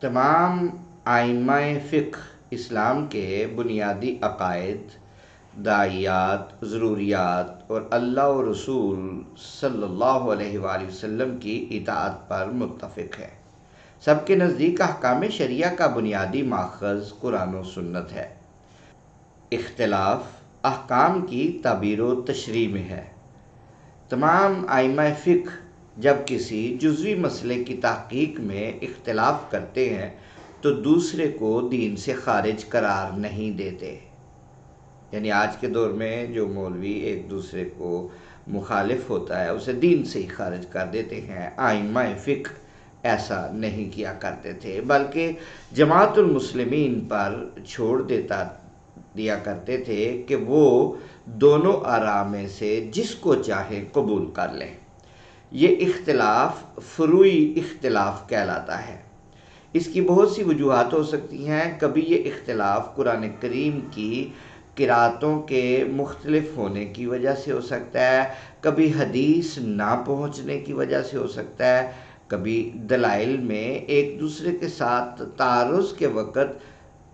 تمام ائمہ فقہ اسلام کے بنیادی عقائد، داعیات، ضروریات اور اللہ و رسول صلی اللہ علیہ وآلہ وسلم کی اطاعت پر متفق ہے۔ سب کے نزدیک احکام شریعہ کا بنیادی ماخذ قرآن و سنت ہے۔ اختلاف احکام کی تعبیر و تشریح میں ہے۔ تمام ائمہ فقہ جب کسی جزوی مسئلے کی تحقیق میں اختلاف کرتے ہیں تو دوسرے کو دین سے خارج قرار نہیں دیتے۔ یعنی آج کے دور میں جو مولوی ایک دوسرے کو مخالف ہوتا ہے اسے دین سے ہی خارج کر دیتے ہیں، ائمہ فقہ ایسا نہیں کیا کرتے تھے، بلکہ جماعت المسلمین پر چھوڑ دیا کرتے تھے کہ وہ دونوں آراء میں سے جس کو چاہے قبول کر لیں۔ یہ اختلاف فروعی اختلاف کہلاتا ہے۔ اس کی بہت سی وجوہات ہو سکتی ہیں۔ کبھی یہ اختلاف قرآن کریم کی قرأتوں کے مختلف ہونے کی وجہ سے ہو سکتا ہے، کبھی حدیث نہ پہنچنے کی وجہ سے ہو سکتا ہے، کبھی دلائل میں ایک دوسرے کے ساتھ تعارض کے وقت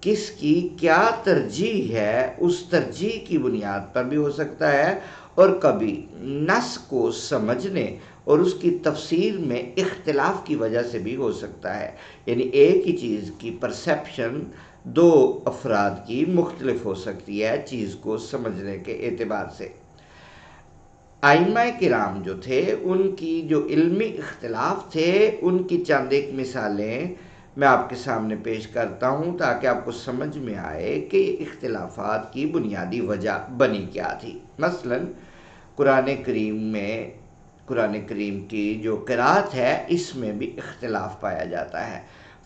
کس کی کیا ترجیح ہے اس ترجیح کی بنیاد پر بھی ہو سکتا ہے، اور کبھی نص کو سمجھنے اور اس کی تفسیر میں اختلاف کی وجہ سے بھی ہو سکتا ہے۔ یعنی ایک ہی چیز کی پرسیپشن دو افراد کی مختلف ہو سکتی ہے چیز کو سمجھنے کے اعتبار سے۔ ائمہ کرام جو تھے ان کی جو علمی اختلاف تھے ان کی چند ایک مثالیں میں آپ کے سامنے پیش کرتا ہوں تاکہ آپ کو سمجھ میں آئے کہ اختلافات کی بنیادی وجہ بنی کیا تھی۔ مثلا قرآن کریم کی جو قرأت ہے اس میں بھی اختلاف پایا جاتا ہے۔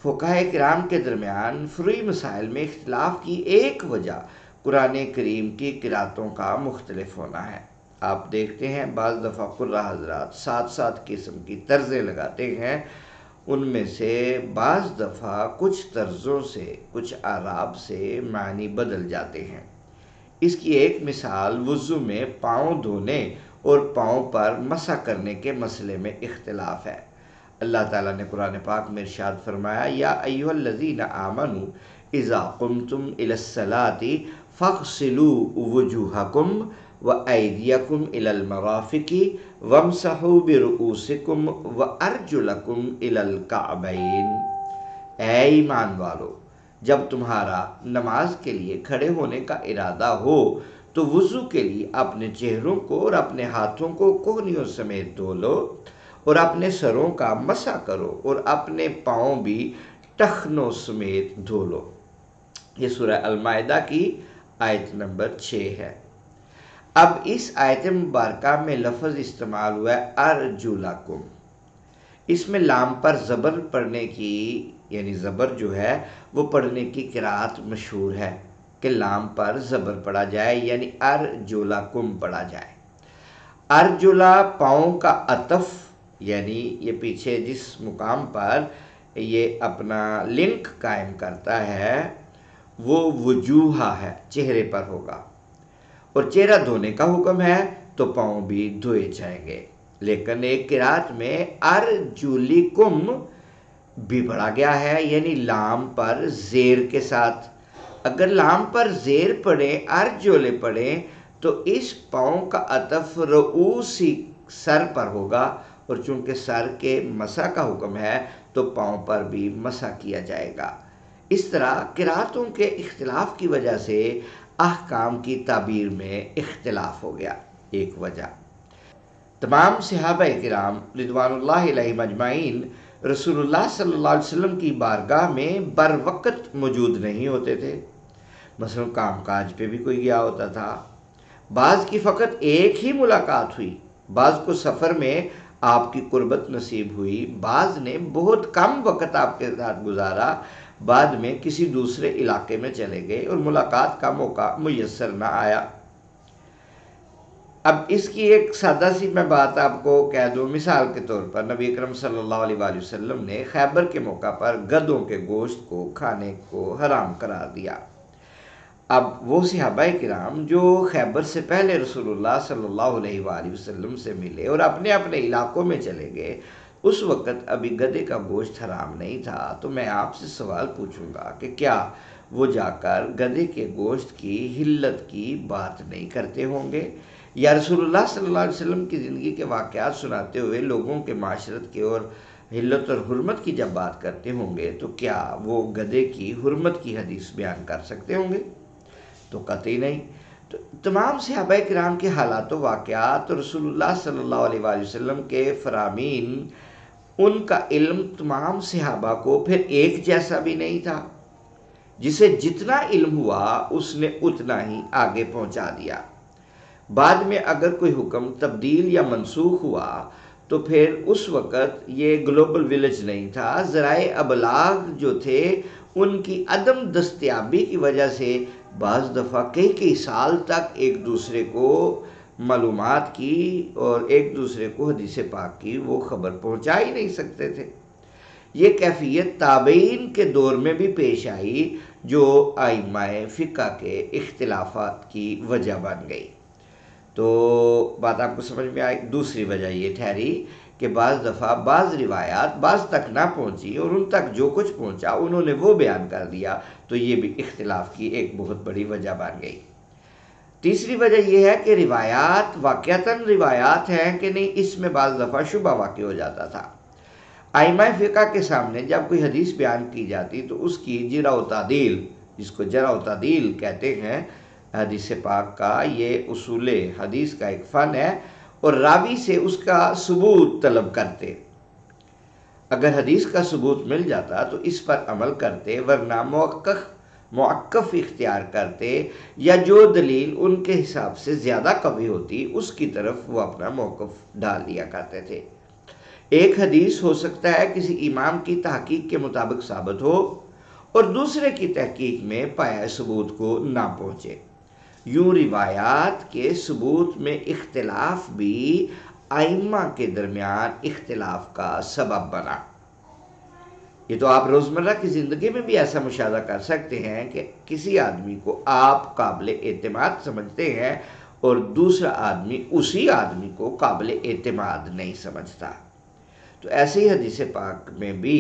فقہاء کرام کے درمیان فروعی مسائل میں اختلاف کی ایک وجہ قرآن کریم کی قرأتوں کا مختلف ہونا ہے۔ آپ دیکھتے ہیں بعض دفعہ قراء حضرات 7 قسم کی طرزیں لگاتے ہیں، ان میں سے بعض دفعہ کچھ طرزوں سے کچھ اعراب سے معنی بدل جاتے ہیں۔ اس کی ایک مثال وضو میں پاؤں دھونے اور پاؤں پر مسح کرنے کے مسئلے میں اختلاف ہے۔ اللہ تعالیٰ نے قرآن پاک میں ارشاد فرمایا یا ایھا الذین آمنوا اذا قمتم الی الصلاۃ فاغسلوا وجوہکم وایدیکم الی المرافق وامسحوا برؤوسکم وارجلکم الی الکعبین۔ اے ایمان والو، جب تمہارا نماز کے لیے کھڑے ہونے کا ارادہ ہو تو وضو کے لیے اپنے چہروں کو اور اپنے ہاتھوں کو کوہنیوں سمیت دھو لو اور اپنے سروں کا مسح کرو اور اپنے پاؤں بھی ٹخنوں سمیت دھو لو۔ یہ سورہ المائدہ کی آیت نمبر 6 ہے۔ اب اس آیت مبارکہ میں لفظ استعمال ہوا ہے ارجلکم۔ اس میں لام پر زبر پڑھنے کی یعنی زبر جو ہے وہ پڑھنے کی قرأت مشہور ہے کہ لام پر زبر پڑھا جائے یعنی ارجلکم پڑھا جائے۔ ارجلا پاؤں کا عطف یعنی یہ پیچھے جس مقام پر یہ اپنا لنک قائم کرتا ہے وہ وجوہ ہے، چہرے پر ہوگا، اور چہرہ دھونے کا حکم ہے تو پاؤں بھی دھوئے جائیں گے۔ لیکن ایک قرأت میں ارجلکم بھی پڑھا گیا ہے یعنی لام پر زیر کے ساتھ۔ اگر لام پر زیر پڑھیں ارجل پڑھیں تو اس پاؤں کا عطف رؤوسی سر پر ہوگا، اور چونکہ سر کے مسح کا حکم ہے تو پاؤں پر بھی مسح کیا جائے گا۔ اس طرح قرأتوں کے اختلاف کی وجہ سے احکام کی تعبیر میں اختلاف ہو گیا۔ ایک وجہ تمام صحابہ کرام رضوان اللہ علیہم اجمعین رسول اللہ صلی اللہ علیہ وسلم کی بارگاہ میں بر وقت موجود نہیں ہوتے تھے۔ مثلا کام کاج پہ بھی کوئی گیا ہوتا تھا، بعض کی فقط ایک ہی ملاقات ہوئی، بعض کو سفر میں آپ کی قربت نصیب ہوئی، بعض نے بہت کم وقت آپ کے ساتھ گزارا، بعد میں کسی دوسرے علاقے میں چلے گئے اور ملاقات کا موقع میسر نہ آیا۔ اب اس کی ایک سادہ سی میں بات آپ کو کہہ دوں، مثال کے طور پر نبی اکرم صلی اللہ علیہ وآلہ وسلم نے خیبر کے موقع پر گدھوں کے گوشت کو کھانے کو حرام قرار دیا۔ اب وہ صحابہ کرام جو خیبر سے پہلے رسول اللہ صلی اللہ علیہ وآلہ وسلم سے ملے اور اپنے اپنے علاقوں میں چلے گئے اس وقت ابھی گدھے کا گوشت حرام نہیں تھا، تو میں آپ سے سوال پوچھوں گا کہ کیا وہ جا کر گدھے کے گوشت کی حلت کی بات نہیں کرتے ہوں گے؟ یا رسول اللہ صلی اللہ علیہ وسلم کی زندگی کے واقعات سناتے ہوئے لوگوں کے معاشرت کے اور حلت اور حرمت کی جب بات کرتے ہوں گے تو کیا وہ گدھے کی حرمت کی حدیث بیان کر سکتے ہوں گے؟ تو قطعی نہیں۔ تو تمام صحابہ کرام کے حالات و واقعات اور رسول اللہ صلی اللہ علیہ وآلہ وسلم کے فرامین، ان کا علم تمام صحابہ کو پھر ایک جیسا بھی نہیں تھا۔ جسے جتنا علم ہوا اس نے اتنا ہی آگے پہنچا دیا۔ بعد میں اگر کوئی حکم تبدیل یا منسوخ ہوا تو پھر اس وقت یہ گلوبل ویلیج نہیں تھا، ذرائع ابلاغ جو تھے ان کی عدم دستیابی کی وجہ سے بعض دفعہ کئی سال تک ایک دوسرے کو معلومات کی اور ایک دوسرے کو حدیث پاک کی وہ خبر پہنچا ہی نہیں سکتے تھے۔ یہ کیفیت تابعین کے دور میں بھی پیش آئی، جو ائمہ فقہ کے اختلافات کی وجہ بن گئی۔ تو بات آپ کو سمجھ میں آئی۔ دوسری وجہ یہ ٹھہری کہ بعض دفعہ بعض روایات بعض تک نہ پہنچی اور ان تک جو کچھ پہنچا انہوں نے وہ بیان کر دیا، تو یہ بھی اختلاف کی ایک بہت بڑی وجہ بن گئی۔ تیسری وجہ یہ ہے کہ روایات واقعتاً روایات ہیں کہ نہیں، اس میں بعض دفعہ شبہ واقع ہو جاتا تھا۔ ائمہ فقہ کے سامنے جب کوئی حدیث بیان کی جاتی تو اس کی جرح و تعدیل، جس کو جرح و تعدیل کہتے ہیں حدیث پاک کا، یہ اصول حدیث کا ایک فن ہے، اور راوی سے اس کا ثبوت طلب کرتے۔ اگر حدیث کا ثبوت مل جاتا تو اس پر عمل کرتے، ورنہ موقف اختیار کرتے، یا جو دلیل ان کے حساب سے زیادہ قوی ہوتی اس کی طرف وہ اپنا موقف ڈال دیا کرتے تھے۔ ایک حدیث ہو سکتا ہے کسی امام کی تحقیق کے مطابق ثابت ہو اور دوسرے کی تحقیق میں پایہ ثبوت کو نہ پہنچے۔ یوں روایات کے ثبوت میں اختلاف بھی ائمہ کے درمیان اختلاف کا سبب بنا۔ یہ تو آپ روزمرہ کی زندگی میں بھی ایسا مشاہدہ کر سکتے ہیں کہ کسی آدمی کو آپ قابل اعتماد سمجھتے ہیں اور دوسرا آدمی اسی آدمی کو قابل اعتماد نہیں سمجھتا۔ تو ایسے ہی حدیث پاک میں بھی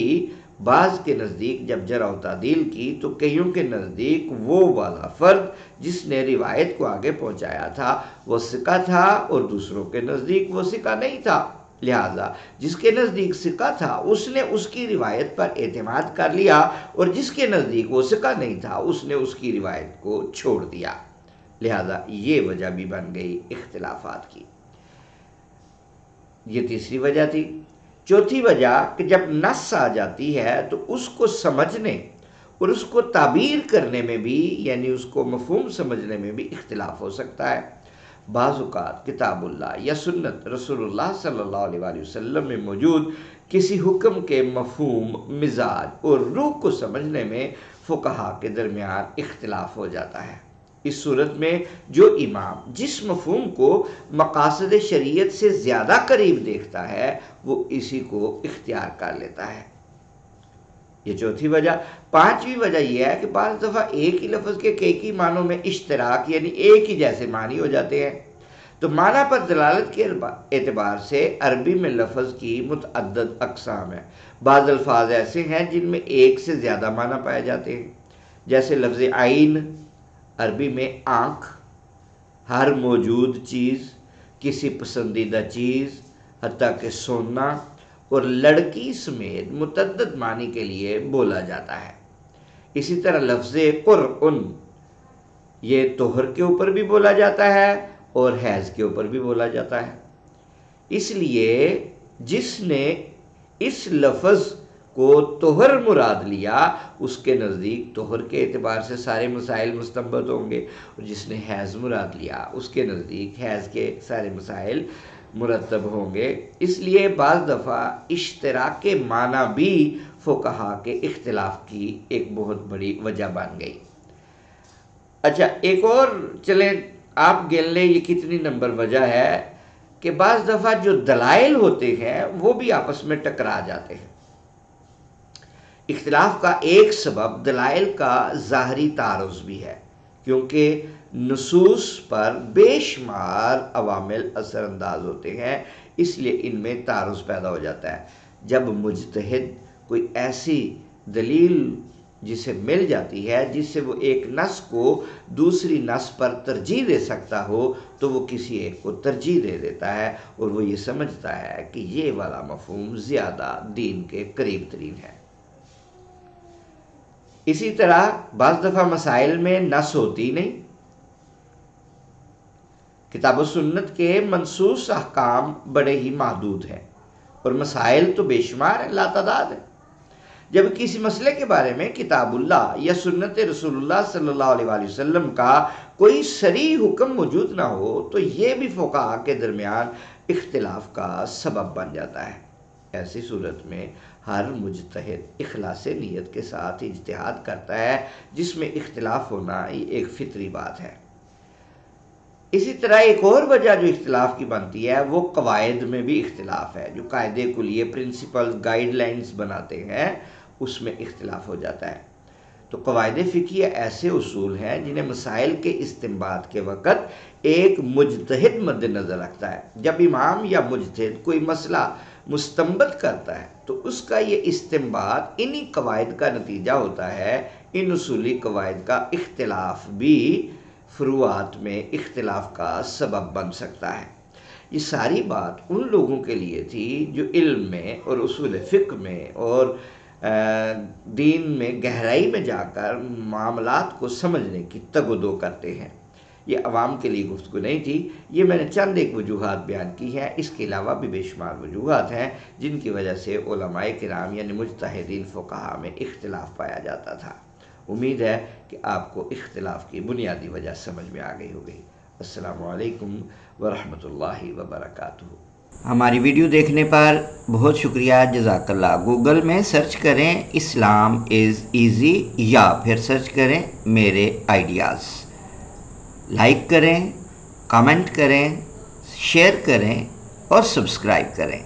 بعض کے نزدیک جب جرح و تعدیل کی تو کئیوں کے نزدیک وہ والا فرد جس نے روایت کو آگے پہنچایا تھا وہ ثقہ تھا، اور دوسروں کے نزدیک وہ ثقہ نہیں تھا۔ لہذا جس کے نزدیک ثقہ تھا اس نے اس کی روایت پر اعتماد کر لیا، اور جس کے نزدیک وہ ثقہ نہیں تھا اس نے اس کی روایت کو چھوڑ دیا۔ لہذا یہ وجہ بھی بن گئی اختلافات کی۔ یہ تیسری وجہ تھی۔ چوتھی وجہ کہ جب نص آ جاتی ہے تو اس کو سمجھنے اور اس کو تعبیر کرنے میں بھی، یعنی اس کو مفہوم سمجھنے میں بھی اختلاف ہو سکتا ہے۔ بعض اوقات کتاب اللہ یا سنت رسول اللہ صلی اللہ علیہ وآلہ وسلم میں موجود کسی حکم کے مفہوم، مزاج اور روح کو سمجھنے میں فقہا کے درمیان اختلاف ہو جاتا ہے۔ اس صورت میں جو امام جس مفہوم کو مقاصد شریعت سے زیادہ قریب دیکھتا ہے وہ اسی کو اختیار کر لیتا ہے۔ یہ چوتھی وجہ۔ پانچویں وجہ یہ ہے کہ بعض دفعہ ایک ہی لفظ کے کئی معنوں میں اشتراک، یعنی ایک ہی جیسے معنی ہو جاتے ہیں۔ تو معنی پر دلالت کے اعتبار سے عربی میں لفظ کی متعدد اقسام ہیں۔ بعض الفاظ ایسے ہیں جن میں ایک سے زیادہ معنی پائے جاتے ہیں، جیسے لفظ عین عربی میں آنکھ، ہر موجود چیز، کسی پسندیدہ چیز، حتیٰ کہ سونا اور لڑکی سمیت متعدد معنی کے لیے بولا جاتا ہے۔ اسی طرح لفظ قرء یہ طہر کے اوپر بھی بولا جاتا ہے اور حیض کے اوپر بھی بولا جاتا ہے۔ اس لیے جس نے اس لفظ کو طہر مراد لیا اس کے نزدیک طہر کے اعتبار سے سارے مسائل مستنبط ہوں گے، اور جس نے حیض مراد لیا اس کے نزدیک حیض کے سارے مسائل مرتب ہوں گے۔ اس لیے بعض دفعہ اشتراک کے معنی بھی فقہا کے اختلاف کی ایک بہت بڑی وجہ بن گئی۔ اچھا، ایک اور چلیں آپ گن لیں یہ کتنی نمبر وجہ ہے کہ بعض دفعہ جو دلائل ہوتے ہیں وہ بھی آپس میں ٹکرا جاتے ہیں۔ اختلاف کا ایک سبب دلائل کا ظاہری تعارض بھی ہے، کیونکہ نصوص پر بے شمار عوامل اثر انداز ہوتے ہیں، اس لیے ان میں تعارض پیدا ہو جاتا ہے۔ جب مجتہد کوئی ایسی دلیل جسے مل جاتی ہے جس سے وہ ایک نص کو دوسری نص پر ترجیح دے سکتا ہو تو وہ کسی ایک کو ترجیح دے دیتا ہے، اور وہ یہ سمجھتا ہے کہ یہ والا مفہوم زیادہ دین کے قریب ترین ہے۔ اسی طرح بعض دفعہ مسائل میں نص ہوتی نہیں، کتاب و سنت کے منصوص احکام بڑے ہی محدود ہیں اور مسائل تو بے شمار ہیں، لاتعداد ہیں۔ جب کسی مسئلے کے بارے میں کتاب اللہ یا سنت رسول اللہ صلی اللہ علیہ وآلہ وسلم کا کوئی صریح حکم موجود نہ ہو تو یہ بھی فقہا کے درمیان اختلاف کا سبب بن جاتا ہے۔ ایسی صورت میں ہر مجتہد اخلاص نیت کے ساتھ اجتہاد کرتا ہے، جس میں اختلاف ہونا ایک فطری بات ہے۔ اسی طرح ایک اور وجہ جو اختلاف کی بنتی ہے وہ قواعد میں بھی اختلاف ہے۔ جو قاعدے کلیے پرنسپل گائیڈ لائنز بناتے ہیں اس میں اختلاف ہو جاتا ہے۔ تو قواعد فقہیہ ایسے اصول ہیں جنہیں مسائل کے استنباط کے وقت ایک مجتہد مد نظر رکھتا ہے۔ جب امام یا مجتہد کوئی مسئلہ مستنبط کرتا ہے تو اس کا یہ استنباط انہی قواعد کا نتیجہ ہوتا ہے۔ ان اصولی قواعد کا اختلاف بھی فروعات میں اختلاف کا سبب بن سکتا ہے۔ یہ ساری بات ان لوگوں کے لیے تھی جو علم میں اور اصول فقہ میں اور دین میں گہرائی میں جا کر معاملات کو سمجھنے کی تگ و دو کرتے ہیں۔ یہ عوام کے لیے گفتگو نہیں تھی، یہ میں نے چند ایک وجوہات بیان کی ہیں، اس کے علاوہ بھی بے شمار وجوہات ہیں جن کی وجہ سے علماء کرام یعنی مجتہدین فقہا میں اختلاف پایا جاتا تھا۔ امید ہے کہ آپ کو اختلاف کی بنیادی وجہ سمجھ میں آ گئی ہوگی۔ السلام علیکم ورحمۃ اللہ وبرکاتہ۔ ہماری ویڈیو دیکھنے پر بہت شکریہ، جزاک اللہ۔ گوگل میں سرچ کریں اسلام از ایزی یا پھر سرچ کریں میرے آئیڈیاز۔ لائک کریں، کامنٹ کریں، شیئر کریں اور سبسکرائب کریں۔